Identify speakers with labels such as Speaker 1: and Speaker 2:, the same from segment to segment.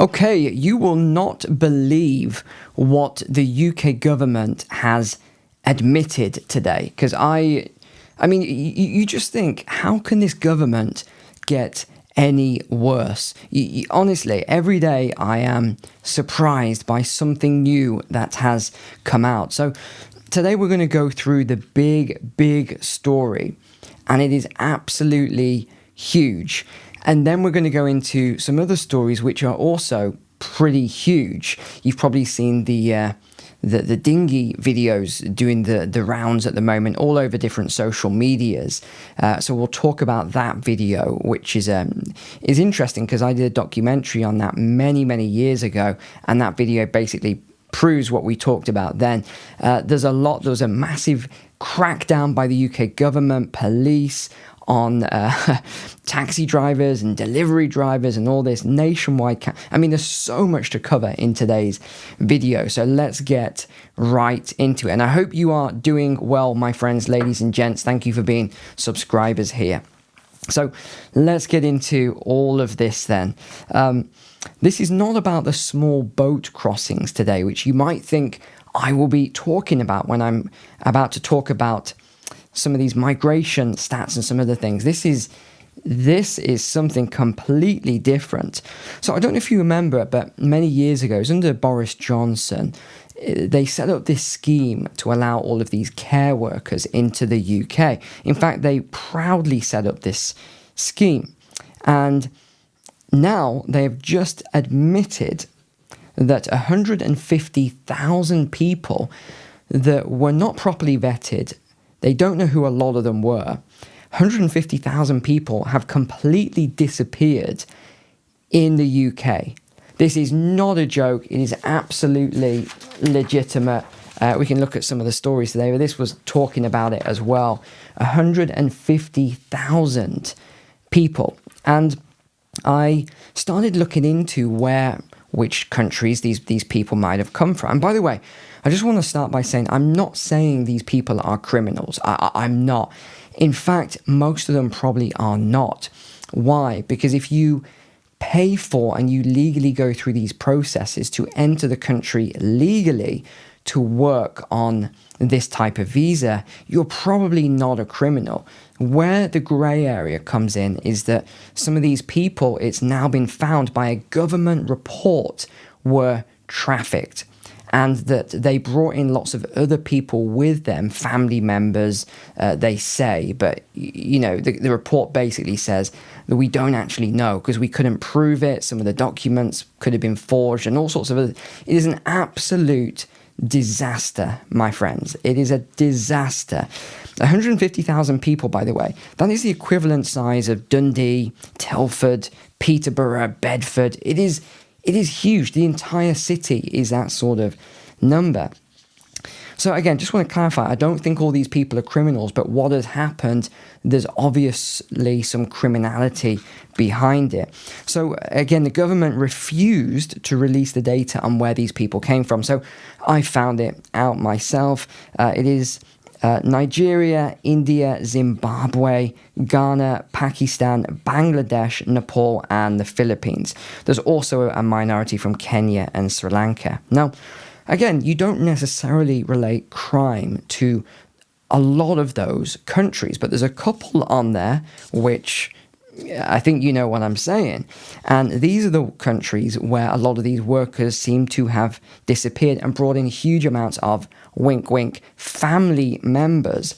Speaker 1: Okay, you will not believe what the UK government has admitted today. Because I mean, you just think, how can this government get any worse? Honestly, every day I am surprised by something new that has come out. So today we're going to go through the big story, and it is absolutely huge. And then we're going to go into some other stories which are also pretty huge. You've probably seen the dinghy videos doing the rounds at the moment all over different social medias. So we'll talk about that video, which is interesting because I did a documentary on that many years ago, and that video basically proves what we talked about then. There's a massive crackdown by the UK government, police, on taxi drivers and delivery drivers and all this nationwide. I mean, there's so much to cover in today's video, so let's get right into it. And I hope you are doing well, my friends, ladies and gents. Thank you for being subscribers here. So let's get into all of this then. This is not about the small boat crossings today, which you might think I will be talking about when I'm about to talk about some of these migration stats and some other things. This is something completely different. So I don't know if you remember, but many years ago, it was under Boris Johnson, they set up this scheme to allow all of these care workers into the UK. In fact, they proudly set up this scheme. And now they have just admitted that 150,000 people that were not properly vetted, they don't know who a lot of them were. 150,000 people have completely disappeared in the UK. This is not a joke. It is absolutely legitimate. We can look at some of the stories today, but this was talking about it as well. 150,000 people. And I started looking into which countries these people might have come from. And by the way, I just want to start by saying I'm not saying these people are criminals. I'm not. In fact, most of them probably are not. Why? Because if you pay for and you legally go through these processes to enter the country legally to work on this type of visa, you're probably not a criminal. Where the grey area comes in is that some of these people, it's now been found by a government report, were trafficked, and that they brought in lots of other people with them, family members, they say, but the report basically says that we don't actually know because we couldn't prove it. Some of the documents could have been forged and all sorts of other. It is an absolute disaster, my friends. It is a disaster. 150,000 people, by the way, that is the equivalent size of Dundee, Telford, Peterborough, Bedford. It is huge. The entire city is that sort of number. So again, just want to clarify, I don't think all these people are criminals, but what has happened, there's obviously some criminality behind it. So again, the government refused to release the data on where these people came from. So I found it out myself. It is Nigeria, India, Zimbabwe, Ghana, Pakistan, Bangladesh, Nepal, and the Philippines. There's also a minority from Kenya and Sri Lanka. Now, again, you don't necessarily relate crime to a lot of those countries, but there's a couple on there which I think you know what I'm saying. And these are the countries where a lot of these workers seem to have disappeared and brought in huge amounts of, wink, wink, family members.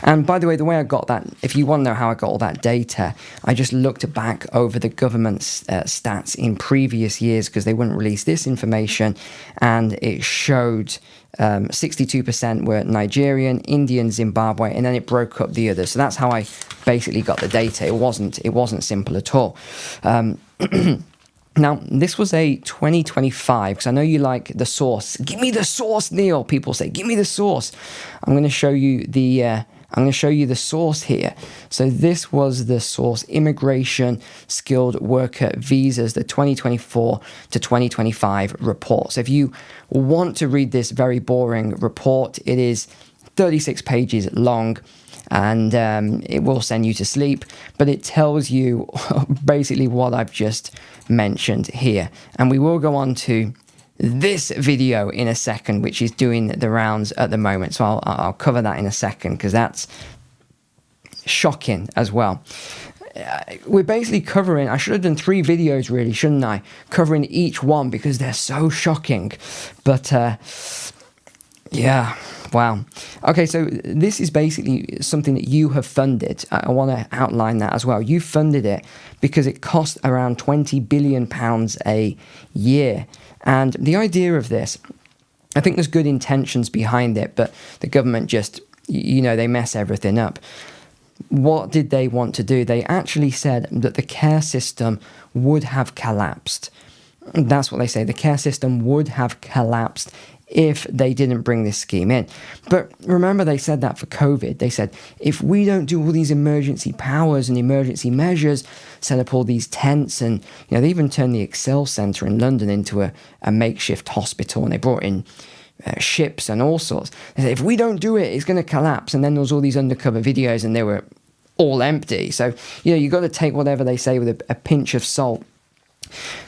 Speaker 1: And by the way I got that, if you want to know how I got all that data, I just looked back over the government's stats in previous years because they wouldn't release this information, and it showed 62% were Nigerian, Indian, Zimbabwe, and then it broke up the others. So that's how I basically got the data. It wasn't simple at all. Now, this was a 2025, because I know you like the source. Give me the source, Neil. People say, give me the source. I'm going to show you the source here. So this was the source, Immigration Skilled Worker Visas, the 2024 to 2025 report. So if you want to read this very boring report, it is 36 pages long. and it will send you to sleep, but it tells you basically what I've just mentioned here. And we will go on to this video in a second, which is doing the rounds at the moment. So I'll cover that in a second, because that's shocking as well. We're basically covering, I should have done 3 videos really, shouldn't I? Covering each one, because they're so shocking. But yeah, wow. Okay, so this is basically something that you have funded. I want to outline that as well. You funded it because it cost around £20 billion a year. And the idea of this, I think there's good intentions behind it, but the government just, they mess everything up. What did they want to do? They actually said that the care system would have collapsed. That's what they say. The care system would have collapsed if they didn't bring this scheme in. But remember, they said that for COVID. They said, if we don't do all these emergency powers and emergency measures, set up all these tents, and they even turned the Excel Centre in London into a makeshift hospital, and they brought in ships and all sorts. They said, if we don't do it, it's going to collapse. And then there was all these undercover videos, and they were all empty. So, you got to take whatever they say with a pinch of salt.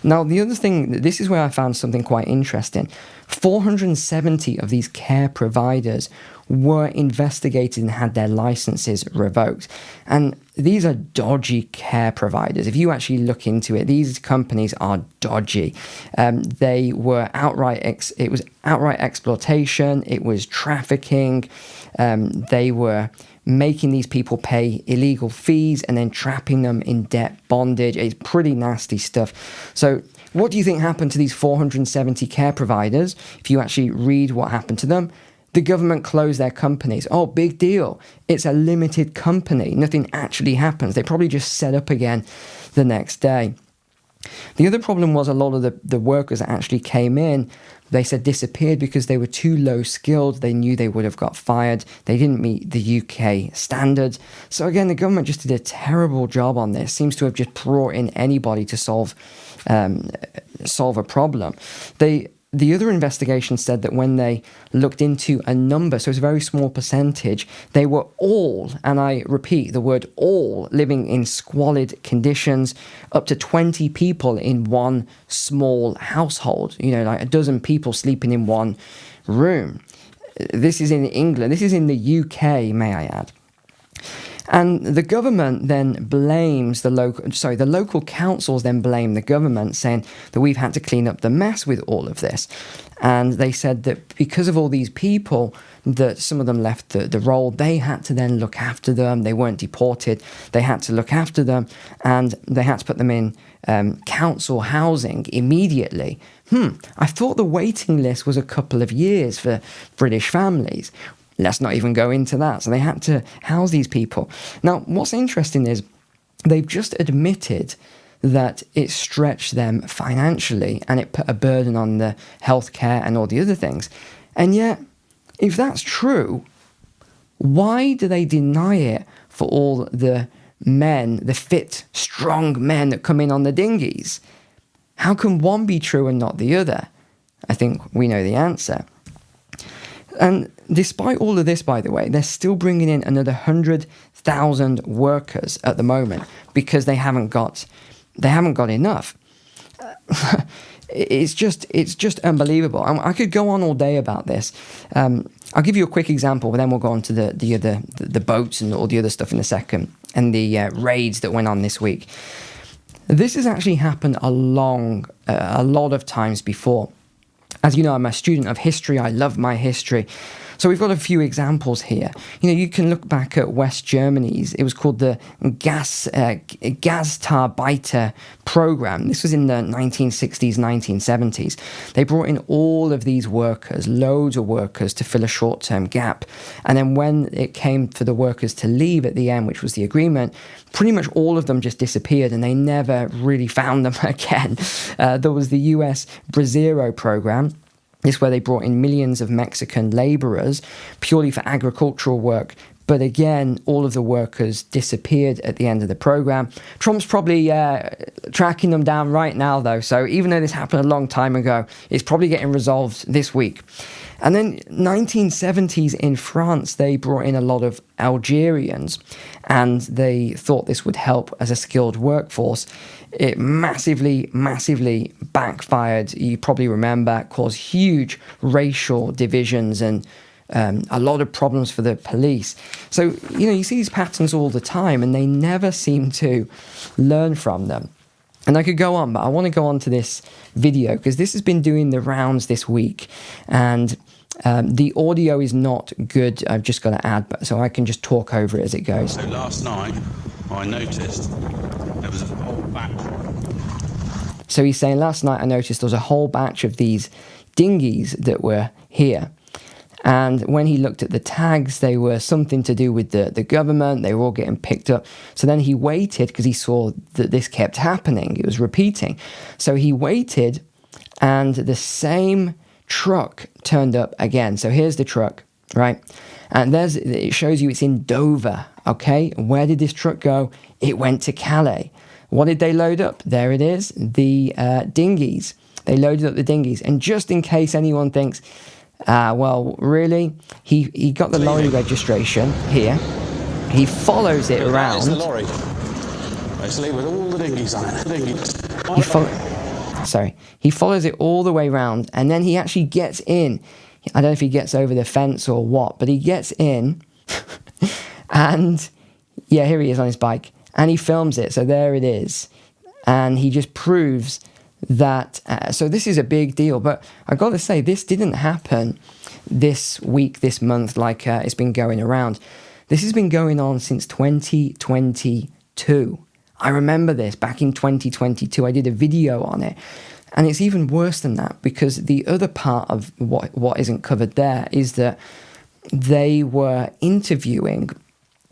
Speaker 1: Now, the other thing, this is where I found something quite interesting. 470 of these care providers were investigated and had their licenses revoked. And these are dodgy care providers. If you actually look into it, these companies are dodgy. They were it was outright exploitation. It was trafficking. They were making these people pay illegal fees and then trapping them in debt bondage. It's pretty nasty stuff. So what do you think happened to these 470 care providers? If you actually read what happened to them, the government closed their companies. Oh, big deal. It's a limited company. Nothing actually happens. They probably just set up again the next day. The other problem was a lot of the workers that actually came in, they said disappeared because they were too low skilled. They knew they would have got fired. They didn't meet the UK standards. So again, the government just did a terrible job on this. Seems to have just brought in anybody to solve a problem. The other investigation said that when they looked into a number, so it's a very small percentage, they were all, and I repeat the word all, living in squalid conditions, up to 20 people in one small household, like a dozen people sleeping in one room. This is in England. This is in the UK, may I add. And the government then blames the local councils then blame the government, saying that we've had to clean up the mess with all of this. And they said that because of all these people, that some of them left the role, they had to then look after them. They weren't deported. They had to look after them, and they had to put them in council housing immediately. I thought the waiting list was a couple of years for British families. Let's not even go into that. So they had to house these people. Now, what's interesting is they've just admitted that it stretched them financially and it put a burden on the healthcare and all the other things. And yet, if that's true, why do they deny it for all the men, the fit, strong men that come in on the dinghies? How can one be true and not the other? I think we know the answer. And despite all of this, by the way, they're still bringing in another 100,000 workers at the moment because they haven't got enough. It's just unbelievable. I could go on all day about this. I'll give you a quick example, but then we'll go on to the boats and all the other stuff in a second, and the raids that went on this week. This has actually happened a lot of times before. As you know, I'm a student of history. I love my history. So we've got a few examples here. You can look back at West Germany's. It was called the Gastarbeiter program. This was in the 1960s, 1970s. They brought in all of these workers, loads of workers, to fill a short-term gap. And then when it came for the workers to leave at the end, which was the agreement, pretty much all of them just disappeared and they never really found them again. There was the US Brasileiro program. This is where they brought in millions of Mexican laborers purely for agricultural work, But again, all of the workers disappeared at the end of the program. Trump's probably tracking them down right now, though. So even though this happened a long time ago, it's probably getting resolved this week. And then 1970s in France, they brought in a lot of Algerians, and they thought this would help as a skilled workforce. It massively backfired. You probably remember, caused huge racial divisions and a lot of problems for the police. So, you see these patterns all the time, and they never seem to learn from them. And I could go on, but I want to go on to this video because this has been doing the rounds this week, and the audio is not good. I've just got to add, so I can just talk over it as it goes.
Speaker 2: So last night, I noticed there was a whole batch.
Speaker 1: So he's saying, last night I noticed there was a whole batch of these dinghies that were here. And when he looked at the tags, they were something to do with the government. They were all getting picked up. So then he waited because he saw that this kept happening. It was repeating. So he waited, and the same truck turned up again. So here's the truck, right? And it shows you it's in Dover, okay? Where did this truck go? It went to Calais. What did they load up? There it is, the dinghies. They loaded up the dinghies. And just in case anyone thinks, well, really? He got the lorry registration here. He follows it around.
Speaker 2: It's the lorry. Basically, with all the dinghies on it.
Speaker 1: He follows it all the way around, and then he actually gets in. I don't know if he gets over the fence or what, but he gets in, and yeah, here he is on his bike, and he films it. So there it is, and he just proves that. So this is a big deal, but I got to say, this didn't happen this week, this month, like it's been going around. This has been going on since 2022. I remember this back in 2022. I did a video on it. And it's even worse than that, because the other part of what isn't covered there is that they were interviewing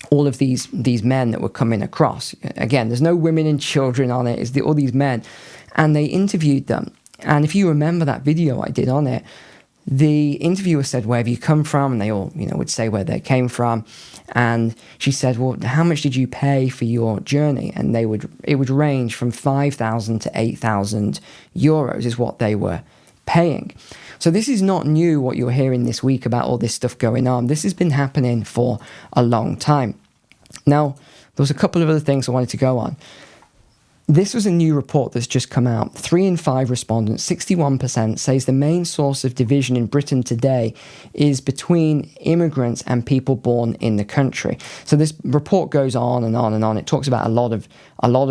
Speaker 1: all of these men that were coming across. Again, there's no women and children on it. It's all these men. And they interviewed them. And if you remember that video I did on it, the interviewer said, "Where have you come from?" And they all, would say where they came from. And she said, "Well, how much did you pay for your journey?" And it would range from 5,000 to 8,000 euros is what they were paying. So this is not new, what you're hearing this week about all this stuff going on. This has been happening for a long time. Now, there was a couple of other things I wanted to go on. This was a new report that's just come out. 3 in 5 respondents, 61%, says the main source of division in Britain today is between immigrants and people born in the country. So this report goes on and on and on. It talks about a lot of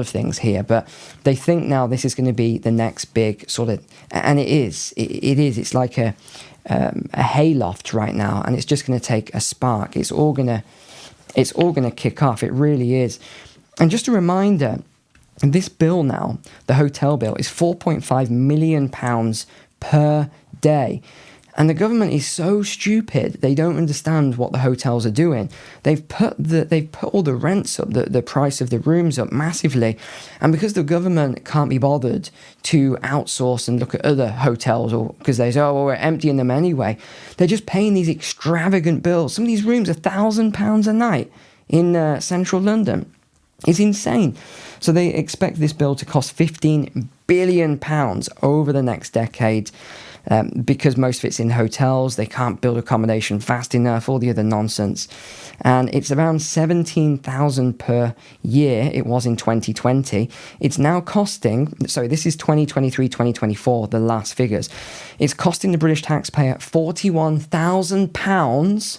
Speaker 1: things here, but they think now this is going to be the next big sort of, and it is. It is. It's like a hayloft right now, and it's just going to take a spark. It's all going to kick off. It really is. And just a reminder. And this bill now, the hotel bill, is £4.5 million per day. And the government is so stupid, they don't understand what the hotels are doing. They've put all the rents up, the price of the rooms up massively. And because the government can't be bothered to outsource and look at other hotels, or because they say, oh, well, we're emptying them anyway, they're just paying these extravagant bills. Some of these rooms are £1,000 a night in central London. It's insane. So they expect this bill to cost £15 billion over the next decade because most of it's in hotels. They can't build accommodation fast enough, all the other nonsense. And it's around 17,000 per year. It was in 2020. It's now costing, so this is 2023, 2024, the last figures. It's costing the British taxpayer £41,000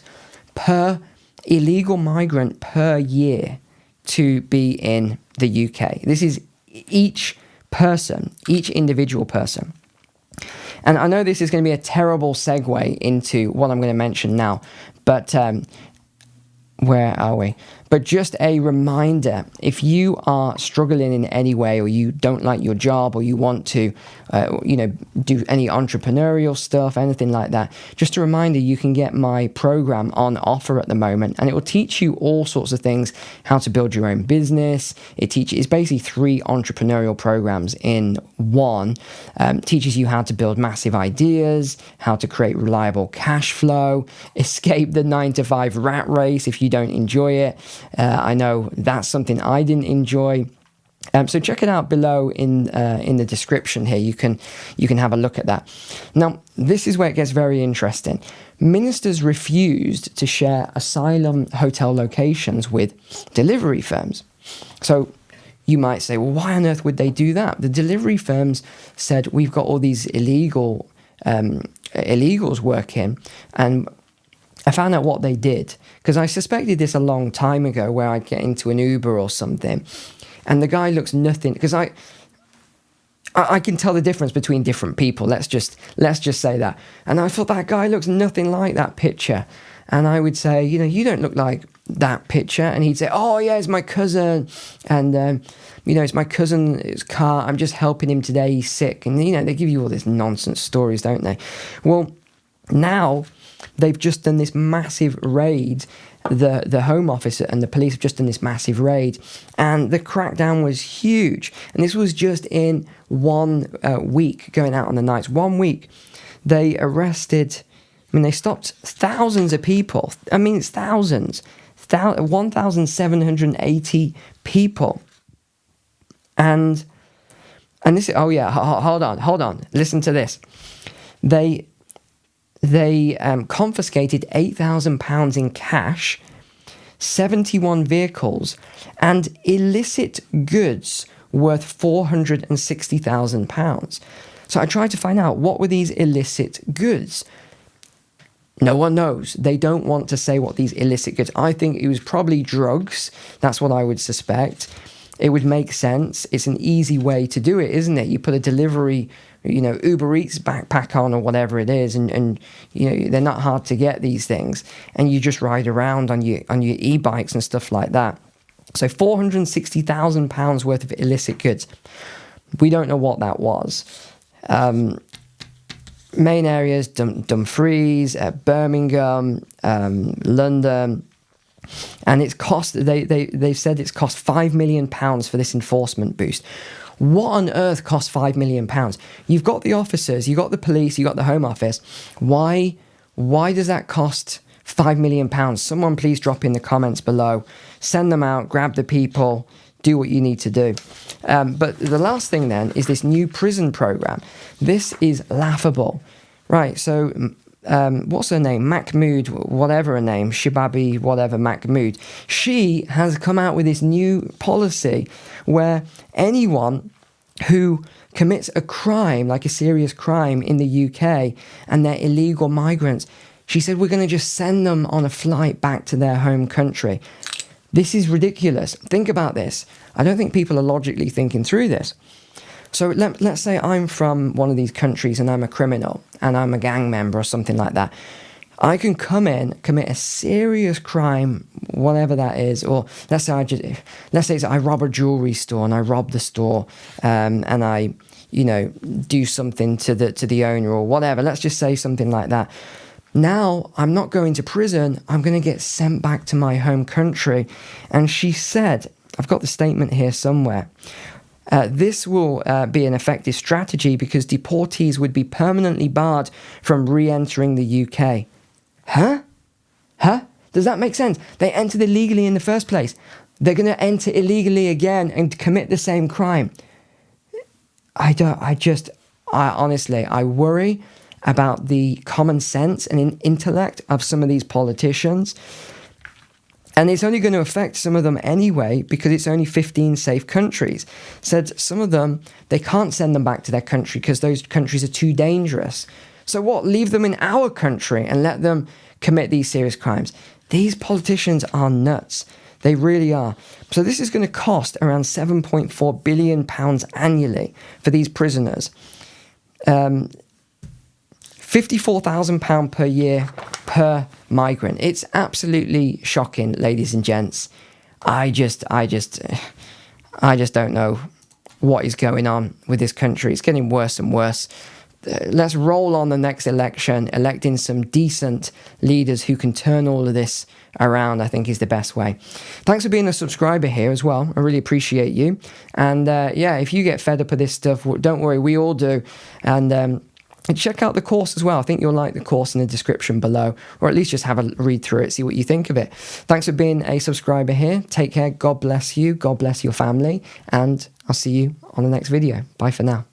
Speaker 1: per illegal migrant per year to be in the UK. This is each individual person. And I know this is going to be a terrible segue into what I'm going to mention now, but where are we? But just a reminder, if you are struggling in any way, or you don't like your job, or you want to, do any entrepreneurial stuff, anything like that, just a reminder, you can get my program on offer at the moment, and it will teach you all sorts of things, how to build your own business. It's basically 3 entrepreneurial programs in one. Teaches you how to build massive ideas, how to create reliable cash flow, escape the 9-to-5 rat race if you don't enjoy it. I know that's something I didn't enjoy. So check it out below in the description here. You can have a look at that. Now, this is where it gets very interesting. Ministers refused to share asylum hotel locations with delivery firms. So you might say, well, why on earth would they do that? The delivery firms said, we've got all these illegals working, and I found out what they did, because I suspected this a long time ago, where I'd get into an Uber or something, and the guy looks nothing, because I can tell the difference between different people. Let's just say that. And I thought, that guy looks nothing like that picture. And I would say, you don't look like that picture. And he'd say, oh yeah, it's my cousin. And, it's my cousin's car. I'm just helping him today. He's sick. And, they give you all these nonsense stories, don't they? Well, now they've just done this massive raid. The Home Office and the police have just done this massive raid, and the crackdown was huge. And this was just in 1 week, going out on the nights. 1 week, they arrested. They stopped thousands of people. It's thousands, 1,780 people. And this. Oh yeah, hold on. Listen to this. They confiscated £8,000 in cash, 71 vehicles, and illicit goods worth £460,000. So I tried to find out, what were these illicit goods? No one knows. They don't want to say what these illicit goods. I think it was probably drugs. That's what I would suspect. It would make sense. It's an easy way to do it, isn't it? You put a delivery, Uber Eats backpack on, or whatever it is, and they're not hard to get, these things, and you just ride around on your e-bikes and stuff like that. So £460,000 worth of illicit goods. We don't know what that was. Main areas: Dumfries, Birmingham, London. And it's cost, they've said it's cost £5 million for this enforcement boost. What on earth costs £5 million? You've got the officers, you've got the police, you've got the Home Office. Why does that cost £5 million? Someone please drop in the comments below. Send them out, grab the people, do what you need to do. But the last thing then is this new prison program. This is laughable. Right, so what's her name? Mahmood, whatever her name, Shibabi, whatever, Mahmood. She has come out with this new policy where anyone who commits a crime, like a serious crime in the UK, and they're illegal migrants, she said, we're going to just send them on a flight back to their home country. This is ridiculous. Think about this. I don't think people are logically thinking through this. So let's say I'm from one of these countries and I'm a criminal and I'm a gang member or something like that. I can come in, commit a serious crime, whatever that is, or let's say I rob a jewelry store and I rob the store, and I, do something to the owner or whatever. Let's just say something like that. Now I'm not going to prison. I'm going to get sent back to my home country. And she said, I've got the statement here somewhere. This will be an effective strategy because deportees would be permanently barred from re-entering the UK. Huh? Does that make sense? They entered illegally in the first place. They're going to enter illegally again and commit the same crime. I honestly, I worry about the common sense and intellect of some of these politicians. And it's only going to affect some of them anyway, because it's only 15 safe countries. Said some of them, they can't send them back to their country because those countries are too dangerous. So what? Leave them in our country and let them commit these serious crimes. These politicians are nuts. They really are. So this is going to cost around £7.4 billion annually for these prisoners. £54,000 per year per migrant. It's absolutely shocking, ladies and gents. I just don't know what is going on with this country. It's getting worse and worse. Let's roll on the next election, electing some decent leaders who can turn all of this around, I think is the best way. Thanks for being a subscriber here as well. I really appreciate you. And yeah, if you get fed up of this stuff, don't worry, we all do. And check out the course as well. I think you'll like the course in the description below, or at least just have a read through it, see what you think of it. Thanks for being a subscriber here. Take care. God bless you. God bless your family. And I'll see you on the next video. Bye for now.